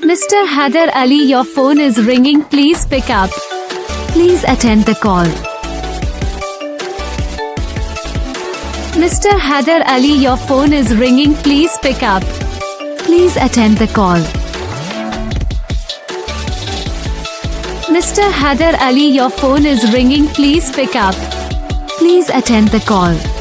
Mr. Haider Ali, your phone is ringing. Please pick up. Please attend the call. Mr. Haider Ali, your phone is ringing. Please pick up. Please attend the call. Mr. Haider Ali, your phone is ringing. Please pick up. Please attend the call.